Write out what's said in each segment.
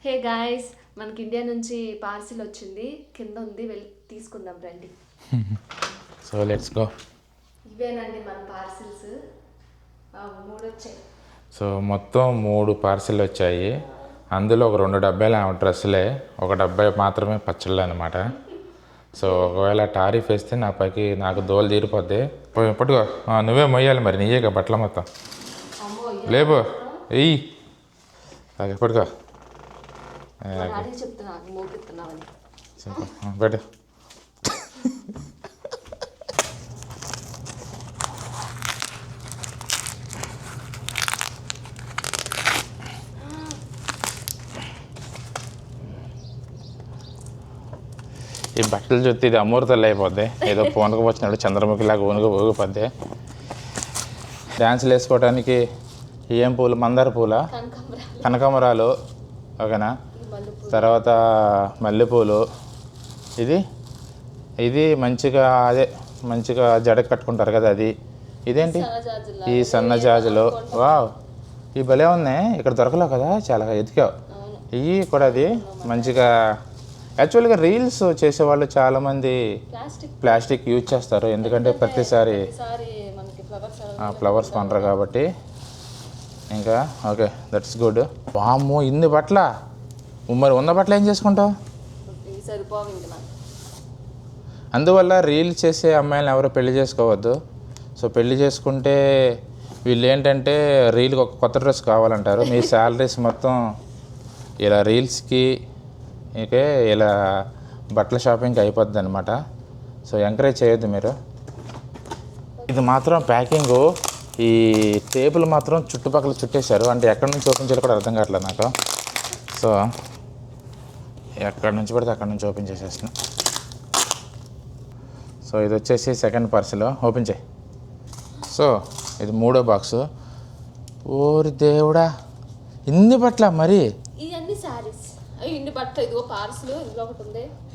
హే guys, మనకి India నుంచి parcel వచ్చింది, కింద ఉంది, వెళ్ళి తీసుకుందాం రండి. So let's go. ఇవేనండి మన పార్సిల్స్, 3 వచ్చాయి. సో మొత్తం 3 పార్సిల్ వచ్చాయి. అందులో ఒక 2 డబ్బాలు డ్రెస్సులే, ఒక డబ్బా మాత్రమే పచ్చళ్ళు అనమాట. సో ఒకవేళ టారిఫ్ వేస్తే నాకు దోలు తీరిపోద్ది. పట్టుకో, నువ్వే మొయ్యాలి మరి, నీయేగా బట్టల మొత్తం. లేబో ఎయ్యి, పట్టుకో. పెట్టు. ఈ బట్టలు చూస్తే ఇది అమూర్తలు అయిపోద్ది, ఏదో పూనకు వచ్చినట్టు చంద్రముఖిలాగా ఊగిపోద్ది. డ్యాన్సులు వేసుకోవడానికి ఏం పూలు? మందార పూల, కనకాంబరాలు, ఓకేనా. తర్వాత మల్లెపూలు, ఇది మంచిగా జడకు కట్టుకుంటారు కదా అది. ఇదేంటి? ఈ సన్నజాజులు. వావ్, ఈ భలే ఉన్నాయి, ఇక్కడ దొరకలేవు కదా, చాలా ఎతికావు. ఇవి కూడా అది మంచిగా. యాక్చువల్గా రీల్స్ చేసేవాళ్ళు చాలామంది ప్లాస్టిక్ యూజ్ చేస్తారు, ఎందుకంటే ప్రతిసారి ఫ్లవర్స్ కొనరు కాబట్టి. ఇంకా ఓకే, దట్స్ గుడ్. వామ్మో, ఇన్ని బట్టల. మరి ఉన్న బట్టలు ఏం చేసుకుంటావు? అందువల్ల రీల్ చేసే అమ్మాయిలను ఎవరు పెళ్లి చేసుకోవద్దు. సో పెళ్లి చేసుకుంటే వీళ్ళు ఏంటంటే రీల్కి ఒక కొత్త డ్రెస్ కావాలంటారు. మీ శాలరీస్ మొత్తం ఇలా రీల్స్కి, ఇంకే ఇలా బట్టల షాపింగ్కి అయిపోద్ది అనమాట. సో ఎంకరేజ్ చేయొద్దు మీరు. ఇది మాత్రం ప్యాకింగు, ఈ టేబుల్ మాత్రం చుట్టుపక్కల చుట్టేశారు, అంటే ఎక్కడి నుంచి ఓపెన్ చేయాలో కూడా అర్థం కావట్లేదు నాకు. సో ఎక్కడి నుంచి పడితే అక్కడి నుంచి ఓపెన్ చేసేసిన. సో ఇది వచ్చేసి సెకండ్ పార్సిల్, ఓపెన్ చేయి. సో ఇది 3వ బాక్సు. ఓరి దేవుడా, ఇన్ని బట్టల మరి.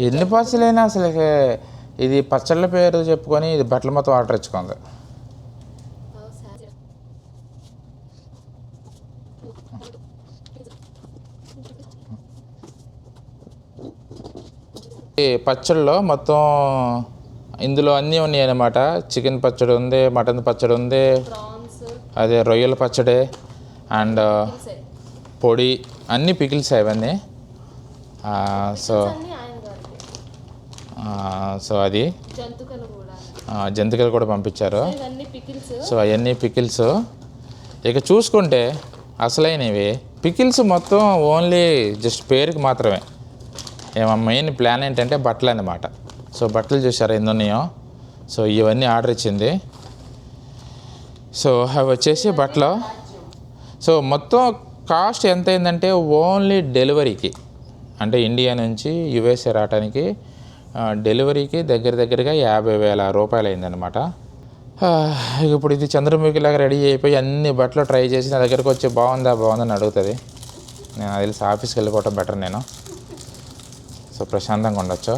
ఎన్ని పార్సిల్ అయినా అసలు ఇది పచ్చళ్ళ పేరు చెప్పుకొని ఇది బట్టల మొత్తం ఆర్డర్ ఇచ్చుకుంది. ఈ పచ్చళ్ళలో మొత్తం ఇందులో అన్నీ ఉన్నాయి అన్నమాట. చికెన్ పచ్చడి ఉంది, మటన్ పచ్చడి ఉంది, అదే రొయ్యల పచ్చడి అండ్ పొడి, అన్నీ పికిల్స్ అవన్నీ. సో అది జంతికలు కూడా పంపించారు. సో అవన్నీ పికిల్స్. ఇక చూసుకుంటే అసలైనవి పికిల్స్ మొత్తం ఓన్లీ జస్ట్ పేరుకి మాత్రమే. మెయిన్ ప్లాన్ ఏంటంటే బట్టలు అన్నమాట. సో బట్టలు చూసారా ఎన్ని ఉన్నాయో. సో ఇవన్నీ ఆర్డర్ ఇచ్చింది. సో అవి వచ్చేసి బట్టలు. సో మొత్తం కాస్ట్ ఎంత అయిందంటే ఓన్లీ డెలివరీకి, అంటే ఇండియా నుంచి యుఎస్ఏ రావడానికి డెలివరీకి దగ్గరగా 50,000 రూపాయలు అయిందనమాట. ఇప్పుడు ఇది చంద్రముఖిలాగా రెడీ అయిపోయి అన్ని బట్టలు ట్రై చేసి నా దగ్గరకు వచ్చి బాగుందని అడుగుతుంది. నేను తెలిసి ఆఫీస్కి వెళ్ళిపోవటం బెటర్ నేను. సో ప్రశాంతంగా ఉండొచ్చు.